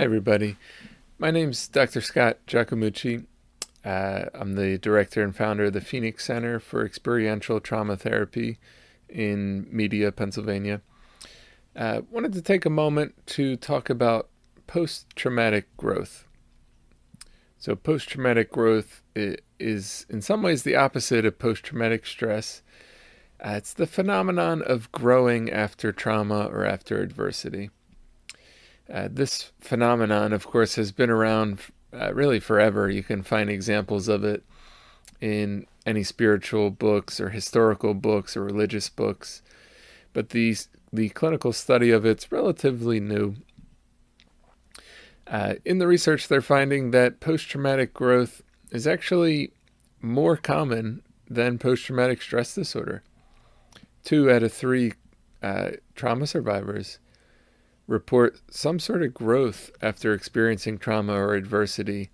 everybody. My name's Dr. Scott Giacomucci. I'm the director and founder of the Phoenix Center for Experiential Trauma Therapy in Media, Pennsylvania. Wanted to take a moment to talk about post-traumatic growth. So post-traumatic growth is in some ways the opposite of post-traumatic stress. It's the phenomenon of growing after trauma or after adversity. This phenomenon, of course, has been around really forever. You can find examples of it in any spiritual books or historical books or religious books. But the clinical study of it's relatively new. In the research, they're finding that post-traumatic growth is actually more common than post-traumatic stress disorder. 2 out of 3 trauma survivors report some sort of growth after experiencing trauma or adversity,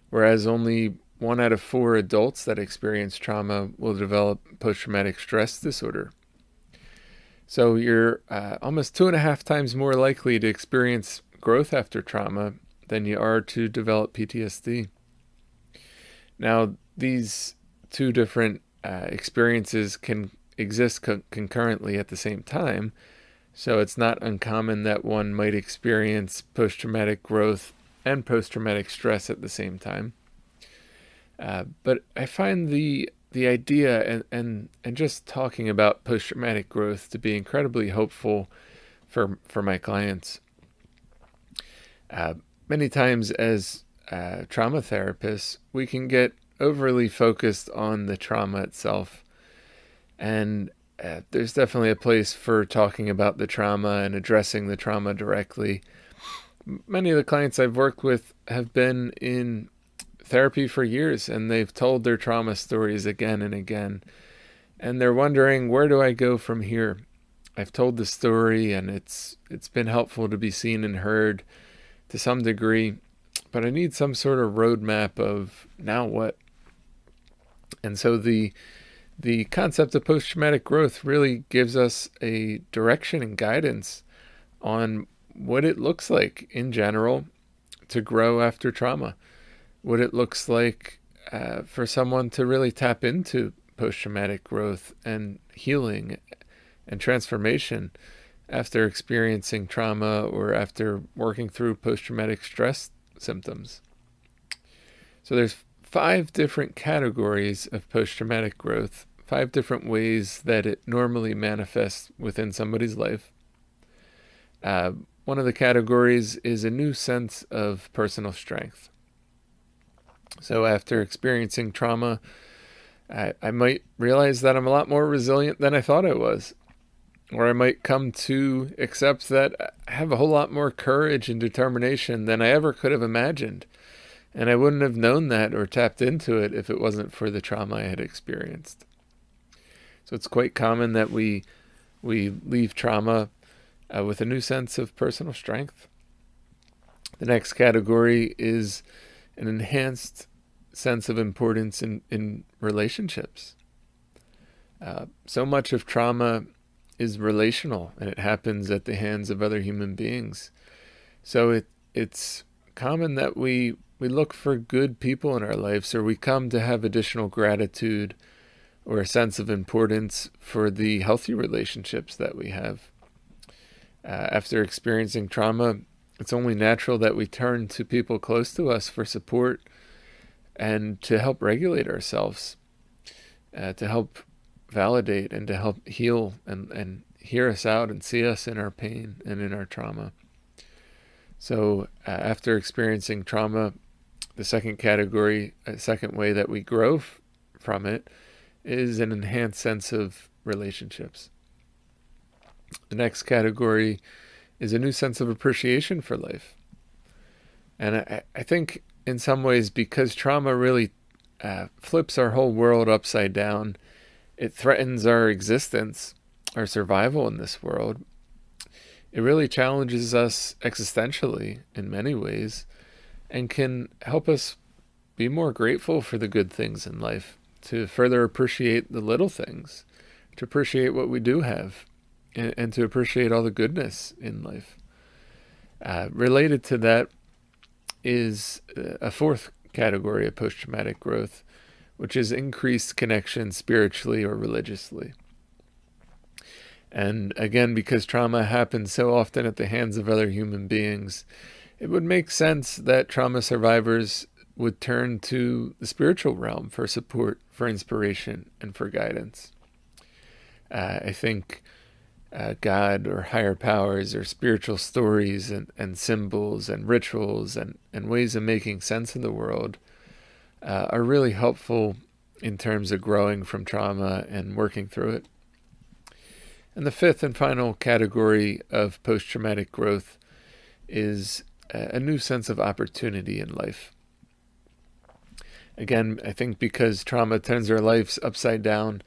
whereas only 1 out of 4 adults that experience trauma will develop post-traumatic stress disorder. So you're almost 2.5 times more likely to experience growth after trauma than you are to develop PTSD. Now, these 2 different experiences can exist concurrently at the same time, so it's not uncommon that one might experience post-traumatic growth and post-traumatic stress at the same time. But I find the idea and just talking about post-traumatic growth to be incredibly hopeful for my clients. Many times as trauma therapists, we can get overly focused on the trauma itself. And there's definitely a place for talking about the trauma and addressing the trauma directly. Many of the clients I've worked with have been in therapy for years, and they've told their trauma stories again and again. And they're wondering, where do I go from here? I've told the story, and it's been helpful to be seen and heard to some degree, but I need some sort of roadmap of now what? And so the concept of post-traumatic growth really gives us a direction and guidance on what it looks like in general to grow after trauma, what it looks like for someone to really tap into post-traumatic growth and healing and transformation after experiencing trauma or after working through post-traumatic stress symptoms. So there's 5 different categories of post-traumatic growth, 5 different ways that it normally manifests within somebody's life. One of the categories is a new sense of personal strength. So after experiencing trauma, I might realize that I'm a lot more resilient than I thought I was. Or I might come to accept that I have a whole lot more courage and determination than I ever could have imagined. And I wouldn't have known that or tapped into it if it wasn't for the trauma I had experienced. So it's quite common that we leave trauma with a new sense of personal strength. The next category is an enhanced sense of importance in relationships. So much of trauma is relational, and it happens at the hands of other human beings. So it's common that we look for good people in our lives, or we come to have additional gratitude or a sense of importance for the healthy relationships that we have. After experiencing trauma, it's only natural that we turn to people close to us for support and to help regulate ourselves, to help validate and to help heal and hear us out and see us in our pain and in our trauma. So after experiencing trauma, the second category, a second way that we grow from it, is an enhanced sense of relationships. The next category is a new sense of appreciation for life. And I think in some ways, because trauma really flips our whole world upside down, it threatens our existence, our survival in this world. It really challenges us existentially in many ways and can help us be more grateful for the good things in life, to further appreciate the little things, to appreciate what we do have, and to appreciate all the goodness in life. Related to that is a fourth category of post-traumatic growth, which is increased connection spiritually or religiously. And again, because trauma happens so often at the hands of other human beings, it would make sense that trauma survivors would turn to the spiritual realm for support, for inspiration, and for guidance. I think God or higher powers or spiritual stories and symbols and rituals and ways of making sense of the world are really helpful in terms of growing from trauma and working through it. And the fifth and final category of post-traumatic growth is a new sense of opportunity in life. Again, I think because trauma turns our lives upside down,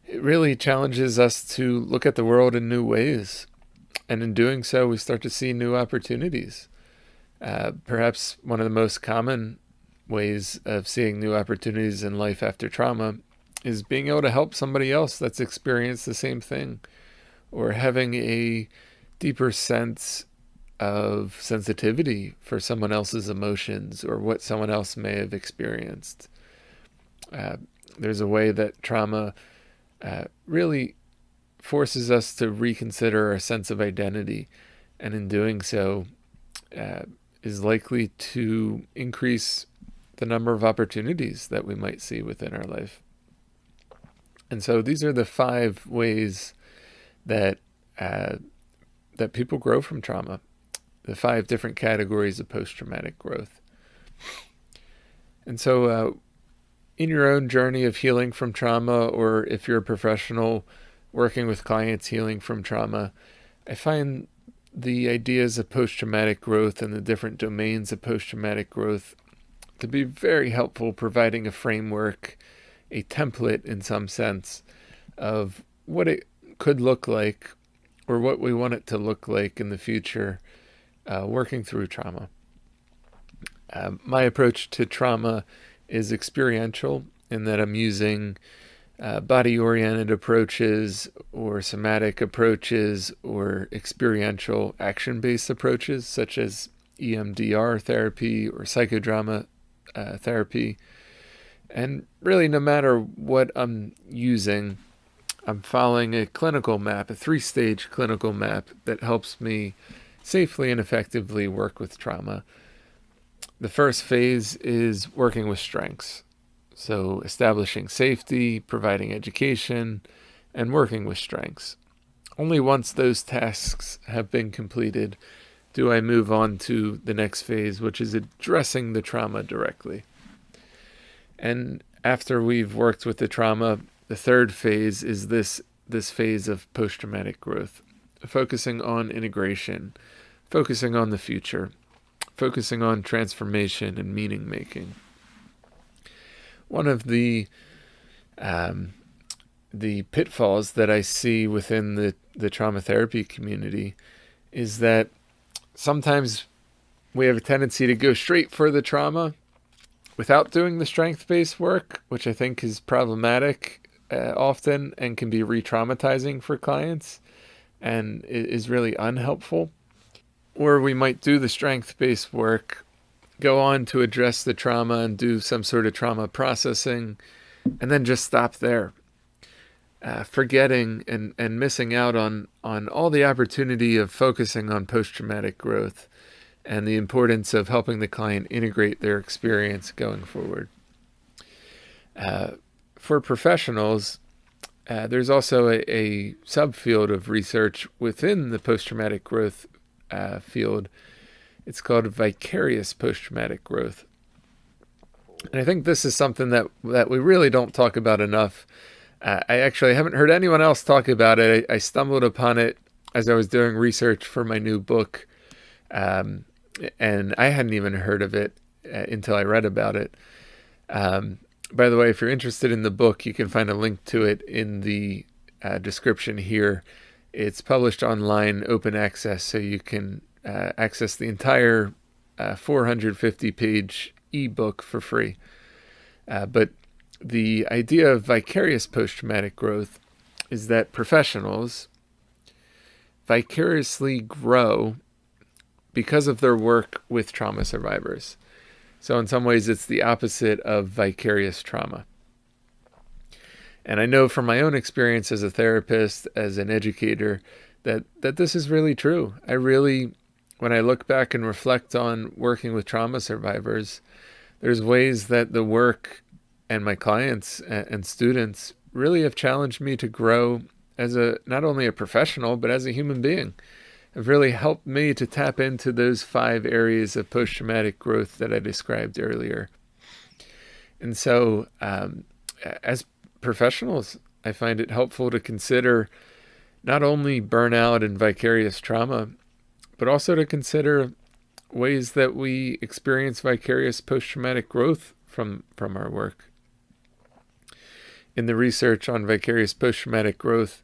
it really challenges us to look at the world in new ways. And in doing so, we start to see new opportunities. Perhaps one of the most common ways of seeing new opportunities in life after trauma is being able to help somebody else that's experienced the same thing, or having a deeper sense of sensitivity for someone else's emotions or what someone else may have experienced. There's a way that trauma really forces us to reconsider our sense of identity, and in doing so is likely to increase the number of opportunities that we might see within our life. And so these are the 5 ways that that people grow from trauma, the 5 different categories of post-traumatic growth. And so in your own journey of healing from trauma, or if you're a professional working with clients healing from trauma, I find the ideas of post-traumatic growth and the different domains of post-traumatic growth to be very helpful, providing a framework, a template in some sense, of what it could look like or what we want it to look like in the future, working through trauma. My approach to trauma is experiential in that I'm using body-oriented approaches or somatic approaches or experiential action-based approaches such as EMDR therapy or psychodrama therapy. And really, no matter what I'm using, I'm following a clinical map, a 3-stage clinical map that helps me safely and effectively work with trauma. The first phase is working with strengths. So establishing safety, providing education, and working with strengths. Only once those tasks have been completed do I move on to the next phase, which is addressing the trauma directly. And after we've worked with the trauma, the third phase is this phase of post-traumatic growth, focusing on integration, focusing on the future, focusing on transformation and meaning making. One of the pitfalls that I see within the trauma therapy community is that sometimes we have a tendency to go straight for the trauma without doing the strength-based work, which I think is problematic often and can be re-traumatizing for clients and is really unhelpful. Or we might do the strength-based work, go on to address the trauma and do some sort of trauma processing, and then just stop there, forgetting and missing out on all the opportunity of focusing on post-traumatic growth and the importance of helping the client integrate their experience going forward. For professionals, there's also a subfield of research within the post-traumatic growth field. It's called vicarious post-traumatic growth. And I think this is something that we really don't talk about enough. I actually haven't heard anyone else talk about it. I stumbled upon it as I was doing research for my new book. And I hadn't even heard of it until I read about it. By the way, if you're interested in the book, you can find a link to it in the description here. It's published online, open access, so you can access the entire 450-page ebook for free. But the idea of vicarious post-traumatic growth is that professionals vicariously grow because of their work with trauma survivors. So in some ways, it's the opposite of vicarious trauma. And I know from my own experience as a therapist, as an educator, that this is really true. When I look back and reflect on working with trauma survivors, there's ways that the work and my clients and students really have challenged me to grow as not only a professional, but as a human being. Have really helped me to tap into those 5 areas of post-traumatic growth that I described earlier. And so, as professionals, I find it helpful to consider not only burnout and vicarious trauma, but also to consider ways that we experience vicarious post-traumatic growth from our work. In the research on vicarious post-traumatic growth,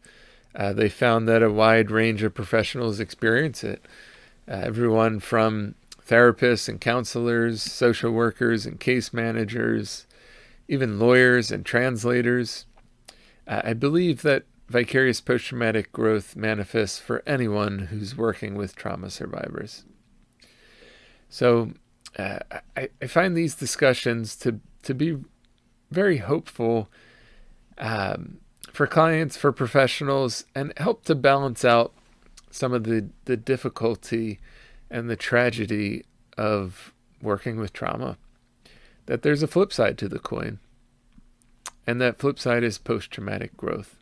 they found that a wide range of professionals experience it. Everyone from therapists and counselors, social workers and case managers, even lawyers and translators. I believe that vicarious post-traumatic growth manifests for anyone who's working with trauma survivors. So I find these discussions to be very hopeful for clients, for professionals, and help to balance out some of the difficulty and the tragedy of working with trauma. That there's a flip side to the coin. And that flip side is post-traumatic growth.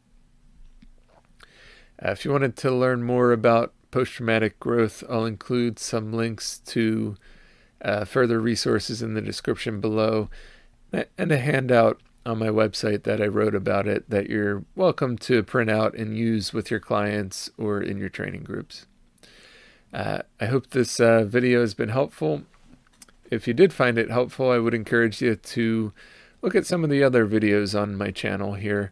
If you wanted to learn more about post-traumatic growth, I'll include some links to further resources in the description below, and a handout on my website that I wrote about it that you're welcome to print out and use with your clients or in your training groups. I hope this video has been helpful. If you did find it helpful, I would encourage you to look at some of the other videos on my channel here.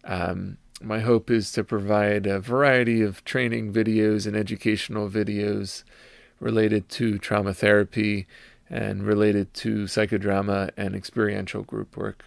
My hope is to provide a variety of training videos and educational videos related to trauma therapy and related to psychodrama and experiential group work.